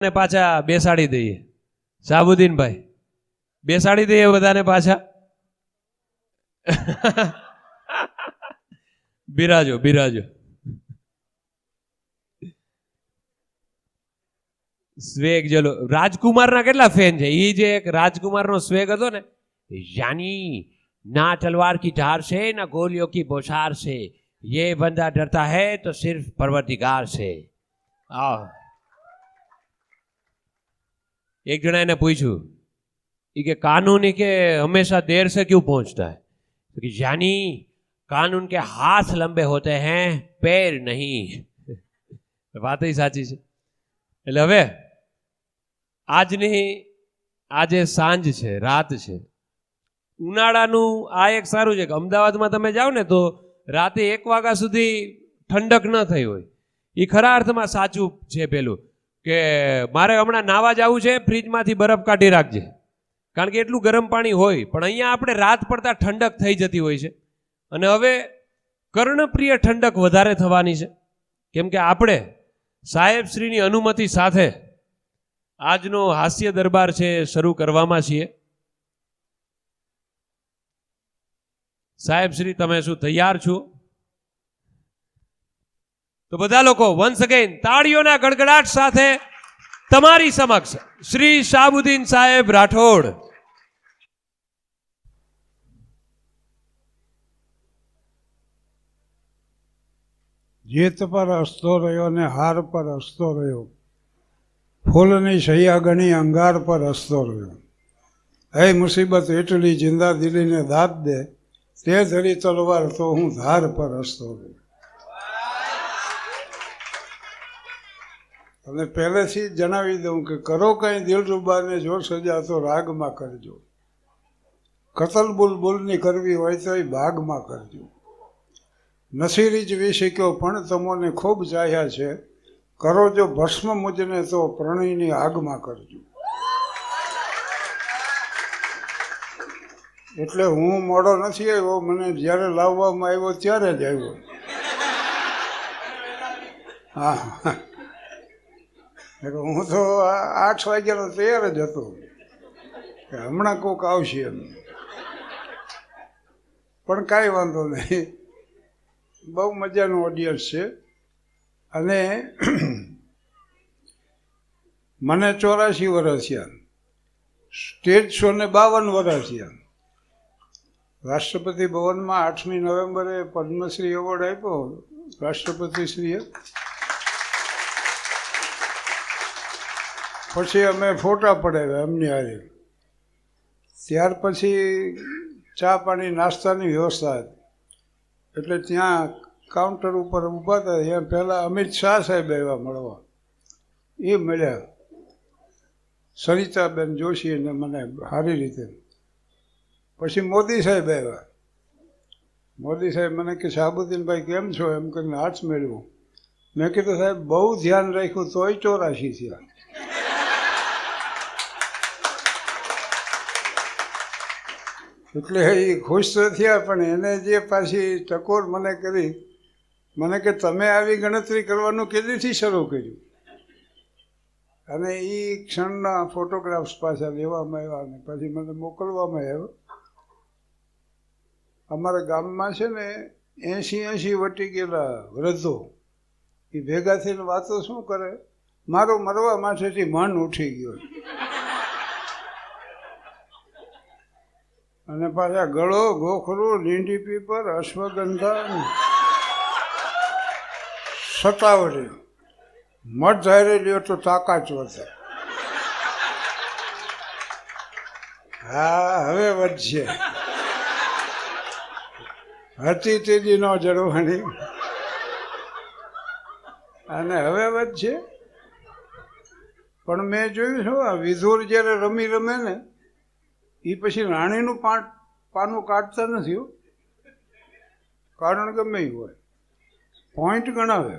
ને પાછા બેસાડી દઈએ. શાહબુદ્દીનભાઈ બેસાડી દઈએ બધાને પાછા. બિરાજો બિરાજો. સ્વેગ ચલો. રાજકુમારના કેટલા ફેન છે? એ જે એક રાજકુમારનો સ્વેગ હતો ને, यानी ना तलवार की धार से ना गोलियों की बौछार से, ये बंदा डरता है तो सिर्फ परवरदिगार से. एक जना ने पूछू कि कानून के हमेशा देर से क्यों पहुंचता है? तो कि यानी कानून के हाथ लंबे होते हैं, पैर नहीं. વાત સાચી છે. એટલે હવે આજે સાંજ છે, રાત છે. ઉનાળાનું આ એક સારું છે કે અમદાવાદમાં તમે જાઓ ને તો રાતે 1 વાગ્યા સુધી ઠંડક ન થઈ હોય. એ ખરા અર્થમાં સાચું છે. પેલું કે મારે હમણાં નાવા જવું છે, ફ્રીજમાંથી બરફ કાઢી રાખજે, કારણ કે એટલું ગરમ પાણી હોય. પણ અહીંયા આપણે રાત પડતા ઠંડક થઈ જતી હોય છે. અને હવે કર્ણપ્રિય ઠંડક વધારે થવાની છે, કેમ કે આપણે સાહેબશ્રીની અનુમતિ સાથે આજનો હાસ્ય દરબાર છે શરૂ કરવામાં છીએ. સાહેબશ્રી, તમે શું તૈયાર છો? તો બધા લોકો વન્સ અગેન તાળીઓના ગડગડાટ સાથે તમારી સમક્ષ શ્રી શાહબુદ્દીન સાહેબ રાઠોડ. જીત પર હસતો રહ્યો ને હાર પર હસતો રહ્યો, ફૂલની સૈયા ગણી અંગાર પર હસતો રહ્યો. હે મુસીબત એટલી જિંદા દિલીને દાદ દે, તે ધરી તલવાર તો હું ધાર પર હસતો રહ્યો. અને પહેલેથી જ જણાવી દઉં કે કરો કંઈ દિલરૂબાને જો સજા તો રાગમાં કરજો, કતલ બુલબુલની કરવી હોય તો એ ભાગમાં કરજો. નસીરી જ વી શીખ્યો પણ તમોને ખૂબ ચાહ્યા છે, કરો જો ભસ્મ મુજને તો પ્રણયની આગમાં કરજો. એટલે હું મોડો નથી આવ્યો, મને જ્યારે લાવવામાં આવ્યો ત્યારે જ આવ્યો. હા, હું તો 8 વાગ્યાનો તૈયાર જ હતો કે હમણાં કોક આવશે એમ. પણ કાંઈ વાંધો નહીં, બહુ મજાનું ઓડિયન્સ છે. અને મને 84 વર્ષ થયા, સ્ટેજ શોને 52 વર્ષ થયા. રાષ્ટ્રપતિ ભવનમાં 8મી નવેમ્બરે પદ્મશ્રી એવોર્ડ આપ્યો રાષ્ટ્રપતિશ્રીએ. પછી અમે ફોટા પડાવ્યા એમની હારે. ત્યાર પછી ચા પાણી નાસ્તાની વ્યવસ્થા હતી, એટલે ત્યાં કાઉન્ટર ઉપર ઊભા હતા. ત્યાં પહેલાં અમિત શાહ સાહેબ આવ્યા મળવા, એ મળ્યા સરિતાબેન જોશીને મને સારી રીતે. પછી મોદી સાહેબ આવ્યા. મોદી સાહેબ મને કે શાહબુદ્દીનભાઈ કેમ છો એમ કરીને હાથ મેળવ્યો. મેં કીધું સાહેબ બહુ ધ્યાન રાખ્યું તોય 84 થયા. એટલે એ ખુશ તો થયા, પણ એને જે પાછી ટકોર મને કરી, મને કે તમે આવી ગણતરી કરવાનું કેદીથી શરૂ કર્યું? અને એ ક્ષણના ફોટોગ્રાફ્સ પાછા લેવામાં આવ્યા અને પછી મને મોકલવામાં આવ્યો. અમારા ગામમાં છે ને 80 વટી ગયેલા વૃદ્ધો એ ભેગા થઈને વાતો શું કરે, મારો મરવા માથેથી મન ઉઠી ગયો. અને પાછા ગળો, ગોખરું, લીંડી પીપર, અશ્વગંધા, સતાવરી, મઠ ધારે લ્યો તો તાકાત વધે. હા, હવે વધશે. હતી તેજી ન જડવાની, અને હવે વધશે. પણ મેં જોયું છું આ વિધુર જ્યારે રમે ને એ પછી રાણીનું પાનું કાઢતા નથી હો. કારણ ગમે એ હોય, પોઈન્ટ ગણાવે.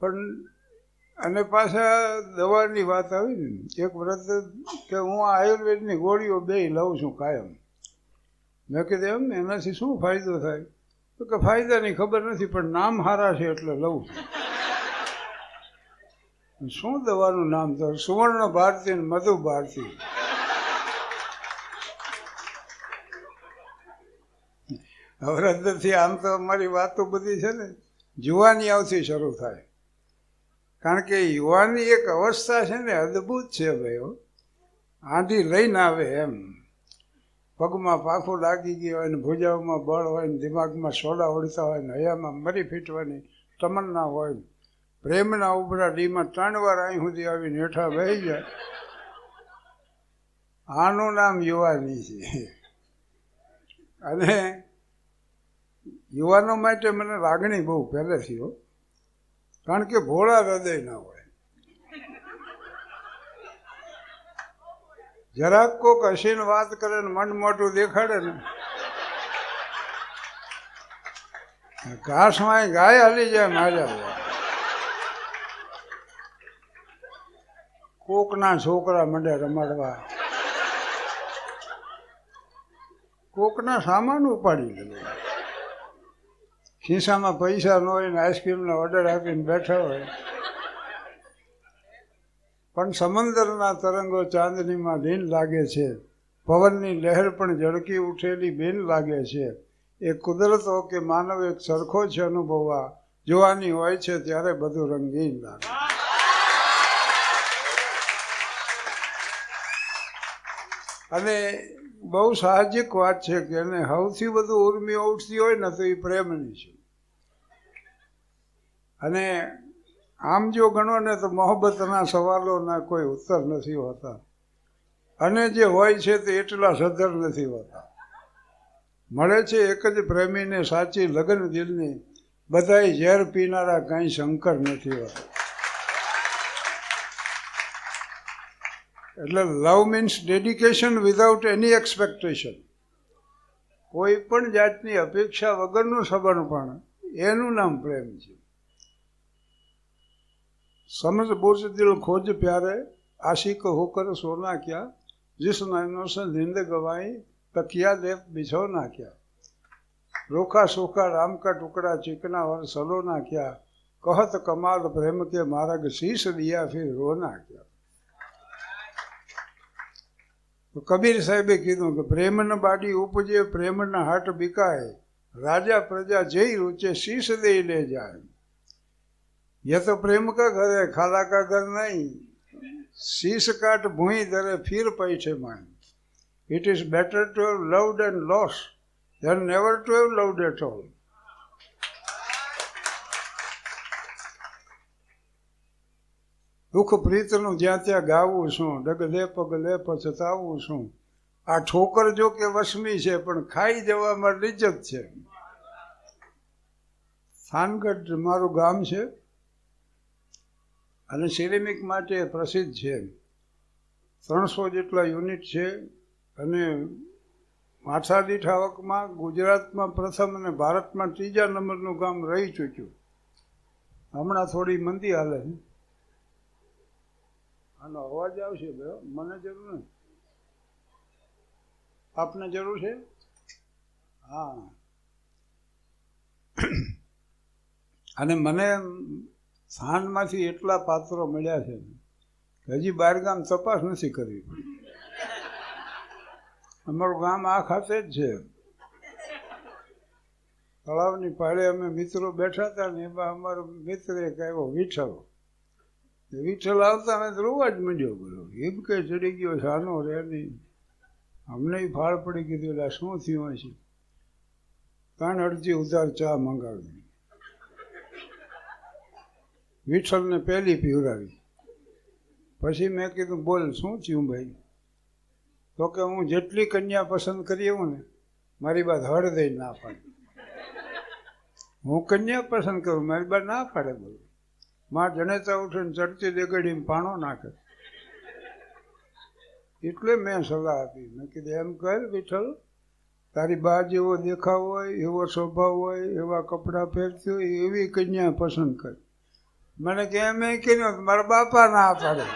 પણ અને પાછા દવાની વાત આવી ને, એક વ્રત કે હું આ આયુર્વેદની ગોળીઓ 2 લઉં છું કાયમ. મેં કીધું એમ એનાથી શું ફાયદો થાય? તો કે ફાયદાની ખબર નથી, પણ નામ સારા છે એટલે લઉં છું. શું દવાનું નામ તો સુવર્ણ ભારતી ને મધુ ભારતી. હવે અંદરથી આમ તો અમારી વાતો બધી છે ને જુવાની આવતી શરૂ થાય, કારણ કે યુવાની એક અવસ્થા છે ને અદ્ભુત છે ભાઈઓ. આંધી લઈને આવે એમ, પગમાં પાખું લાગી ગયું હોય ને ભુજાઓમાં બળ હોય ને દિમાગમાં સોડા ઉડતા હોય ને હયામાં મરી ફીટવાની તમન્ના હોય ને પ્રેમના ઉભરા ડીમાં 3 વાર અહીં સુધી આવીને હેઠા વહી જાય. આનું નામ યુવાની છે. અને યુવાનો માટે મને લાગણી બહુ પહેલેથી હો, કારણ કે ભોળા હૃદય ના હોય. જરાક કોક હસીને વાત કરે ને મન મોટું દેખાડે ને ઘાસમાં ગાય હાલી જાય માર્યા. કોકના છોકરા મંડે રમાડવા, કોકના સામાન ઉપાડી લે, ખિસ્સામાં પૈસા ન હોય ને આઈસ્ક્રીમનો ઓર્ડર આપીને બેઠા હોય. પણ સમંદરના તરંગો ચાંદનીમાં લીન લાગે છે, પવનની લહેર પણ ઝળકી ઉઠેલી બેન લાગે છે. એ કુદરતો કે માનવ એક સરખો છે અનુભવવા, જોવાની હોય છે ત્યારે બધું રંગીન લાગે. અને બહુ સાહજિક વાત છે કે એને સૌથી વધુ ઉર્મિઓ ઉઠતી હોય ને તો એ પ્રેમની છે. અને આમ જો ગણો ને તો મોહબ્બતના સવાલોના કોઈ ઉત્તર નથી હોતા, અને જે હોય છે તે એટલા સદ્ધર નથી હોતા. મળે છે એક જ પ્રેમીને સાચી લગ્ન દિલની, બધાય ઝેર પીનારા કાંઈ શંકર નથી હોતા. એટલે love means dedication without any expectation. કોઈ પણ જાતની અપેક્ષા વગરનું સમર્પણ, એનું નામ પ્રેમ છે. સમજ બુઝ દિલ ખોજ પ્યારે, આશિક હોકર સોના ક્યા, जिस नैनों से नींद गवाई तकिया लेप बिछोना क्या, रोखा सूखा राम का टुकड़ा चिकना और सलोना क्या, कहत कमाल प्रेम के मार्ग शीश दिया फिर रोना क्या. તો કબીર સાહેબે કીધું કે પ્રેમના બાડી ઉપજે પ્રેમના હાટ બીકાય, રાજા પ્રજા જઈ રૂચે શીશ દે લે જાય. ये तो प्रेम का घर है, खाला का घर नहीं. शीश काट भूई दरे फिर पैठे माए. It is better to have loved and lost than never to have loved at all. દુઃખ પ્રીતનું જ્યાં ત્યાં ગાવું શું, ડગલે પગલે પછતાવું શું. આ ઠોકર જો કે વસમી છે પણ ખાઈ જવામાં લિજ્જત છે. થાનગઢ મારું ગામ છે અને સિરેમિક માટે પ્રસિદ્ધ છે. 300 જેટલા યુનિટ છે અને માથા દીઠ આવકમાં ગુજરાતમાં પ્રથમ અને ભારતમાં 3જા નંબરનું ગામ રહી ચૂક્યું. હમણાં થોડી મંદી હાલે છે. આનો અવાજ આવશે ભાઈ, મને જરૂર નથી. આપને જરૂર છે? હા. અને મને સ્થાનમાંથી એટલા પાત્રો મળ્યા છે કે હજી બહારગામ તપાસ નથી કરવી પડી. અમારું ગામ આ ખાતે જ છે. તળાવની પાળે અમે મિત્રો બેઠા હતા ને એમાં અમારો મિત્ર એક આવ્યો વિઠ્ઠલ. વિઠ્ઠલ આવતા અમે રોવા જ માંડ્યો બોલો, એમ કે ચડી ગયો સાનો રે નહીં. અમને ફાળ પડી કીધું એટલે શું થયું હશે. 3 અડધી ઉધાર ચા મંગાવી, વિઠ્ઠલને પહેલી પીવડાવી. પછી મેં કીધું બોલ શું થયું ભાઈ? તો કે હું જેટલી કન્યા પસંદ કરી આવું ને મારી બાદ હળ દઈ ના પાડે. હું કન્યા પસંદ કરું, મારી બાદ ના પાડે. બોલો માં જનેતા ઉઠીને ચડતી દેગડીને પાણો નાખે. એટલે મેં સલાહ આપી, મેં કીધું એમ કર વિઠ્ઠલ, તારી બા જેવો દેખાવ હોય, એવો સ્વભાવ હોય, એવા કપડાં પહેરતી હોય એવી કન્યા પસંદ કર. મને કે એમ કર્યું, મારા બાપા ના પાડે.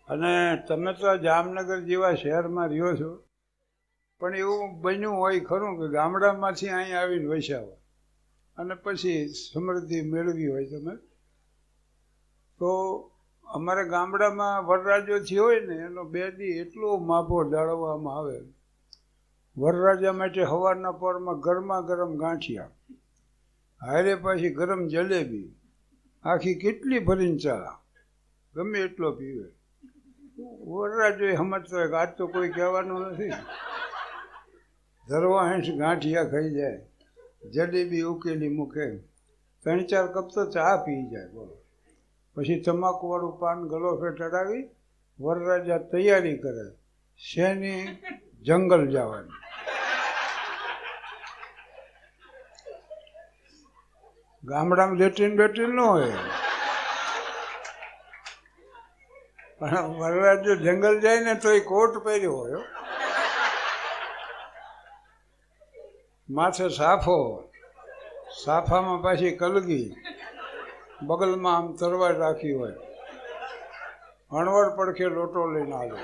અને તમે તો જામનગર જેવા શહેરમાં રહ્યો છો, પણ એવું બન્યું હોય ખરું કે ગામડામાંથી અહીં આવીને વસ્યા હોય અને પછી સમૃદ્ધિ મેળવી હોય તમે, તો અમારા ગામડામાં વરરાજો થયો હોય ને એનો 2 દી એટલો માભો જાળવવામાં આવે. વરરાજા માટે સવારના પોરમાં ગરમા ગરમ ગાંઠિયા, હારે પાછી ગરમ જલેબી, આખી કેટલી ભરીને ચા, ગમે એટલો પીવે. વરરાજો સમજતો હોય કે આજ તો કોઈ કહેવાનું નથી, ધરવા હેઠ ગાંઠિયા ખાઈ જાય, જલેબી ઉકેલી મૂકે, 3-4 કપ તો ચા પી જાય. બોલો, પછી તમાકુવાળું પાન ગલોફે ચડાવી વરરાજા તૈયારી કરે શેની, જંગલ જવાની. ગામડામાં લેટ્રીન બેટ્રીન ન હોય, પણ વરરાજો જંગલ જાય ને તો એ કોટ પહેર્યો હોય, માથે સાફો, સાફામાં પાછી કલગી, બગલમાં આમ તરવાર રાખી હોય, અણવર પડખે લોટો લઈને આવે.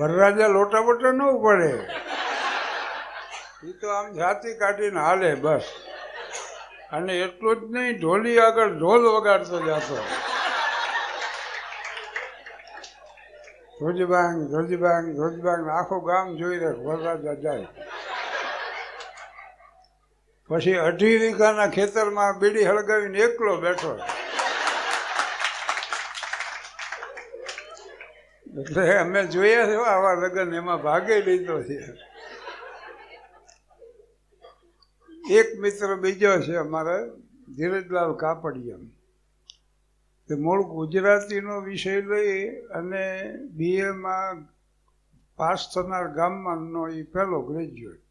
વરરાજા લોટા બોટા ન પડે, એ તો આમ જાતી કાઢીને હાલે બસ. અને એટલું જ નહીં, ઢોલી આગળ ઢોલ વગાડતો જતો, ધ્વજબાંગ ધ્વજબાંગ ધ્વજબાંગ, આખું ગામ જોઈ રહે વરરાજા જાય. પછી 2.5 વીઘાના ખેતરમાં બીડી હળગાવીને એકલો બેઠો. એટલે અમે જોયા છે આવા લગ્ન, એમાં ભાગે લીધો છે. એક મિત્ર બીજો છે અમારે, ધીરજલાલ કાપડિયા, તે મૂળ ગુજરાતીનો વિષય લઈ અને BA પાસ થનાર ગામમાંનો એ પહેલો ગ્રેજ્યુએટ.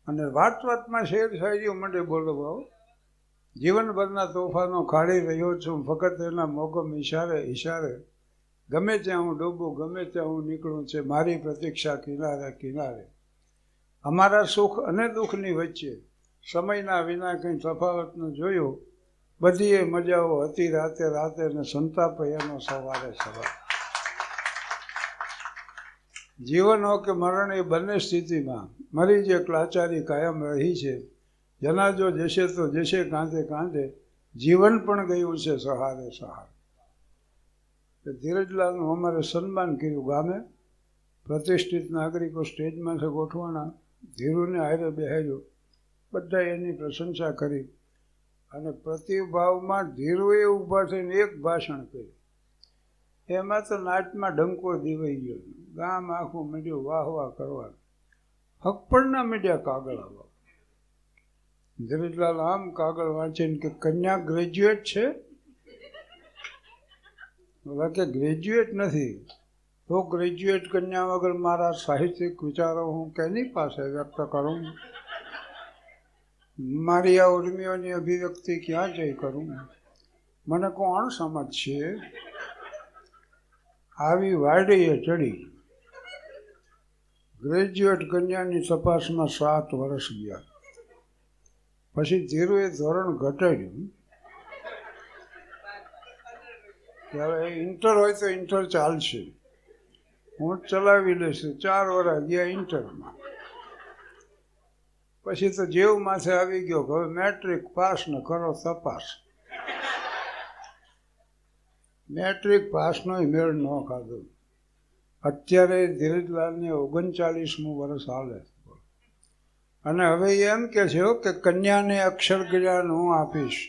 અને વાતમાં શેર શાયરીઓ મને બોલવા, જીવનભરના તોફાનો કાઢી રહ્યો છું ફક્ત એના મોગમ ઈશારે, ગમે ત્યાં હું ડૂબું, ગમે ત્યાં હું નીકળું છે મારી પ્રતીક્ષા કિનારે કિનારે. અમારા સુખ અને દુઃખની વચ્ચે સમયના વિના કંઈ તફાવત ન જોયો, બધીએ મજાઓ હતી રાતે રાતે ને સંતાપ એનો સવારે સવારે. જીવન હો કે મરણ એ બંને સ્થિતિમાં મારી જે લાચારી કાયમ રહી છે. જનાજો જશે તો જશે કાંધે કાંધે, જીવન પણ ગયું છે સહારે સહારે. ધીરજલાલનું અમારે સન્માન કર્યું ગામે, પ્રતિષ્ઠિત નાગરિકો સ્ટેજમાં છે ગોઠવાના, ધીરુને હારે બેહાર્યો, બધા એની પ્રશંસા કરી. અને પ્રતિભાવમાં ધીરુએ ઊભા થઈને એક ભાષણ કર્યું, એમાં તો નાચમાં ડંકો દીવાઈ ગયો, ગામ આખું મીડિયું વાહ વાહ કરવા, હકપણના મીડિયા કાગળ આવવા. ધીરજલાલ આમ કાગળ વાંચીને કે કન્યા ગ્રેજ્યુએટ છે, કે ગ્રેજ્યુએટ નથી, તો ગ્રેજ્યુએટ કન્યા વગર મારા સાહિત્યિક વિચારો હું કેની પાસે વ્યક્ત કરું, મારી આ ઉર્મિઓની અભિવ્યક્તિ ક્યાં જઈ કરું, મને કોણ સમજશે. આવી વાડીએ ચડી ગ્રેજ્યુએટ કન્યાની તપાસમાં 7 વર્ષ ગયા. પછી ધીરુએ ધોરણ ઘટાડ્યું કે હવે ઇન્ટર હોય તો ઇન્ટર ચાલશે, હું ચલાવી લઈશ. 4 વર્ષ ગયા ઇન્ટરમાં. પછી તો જેવ માથે આવી ગયો હવે મેટ્રિક પાસ ને કરો તપાસ. મેટ્રિક પાસનો મેળ ન ખાધો. અત્યારે ધીરજલાલને 39મું વર્ષ હાલે. અને હવે એમ કે છે કે કન્યાને અક્ષર જ્ઞાન હું આપીશ.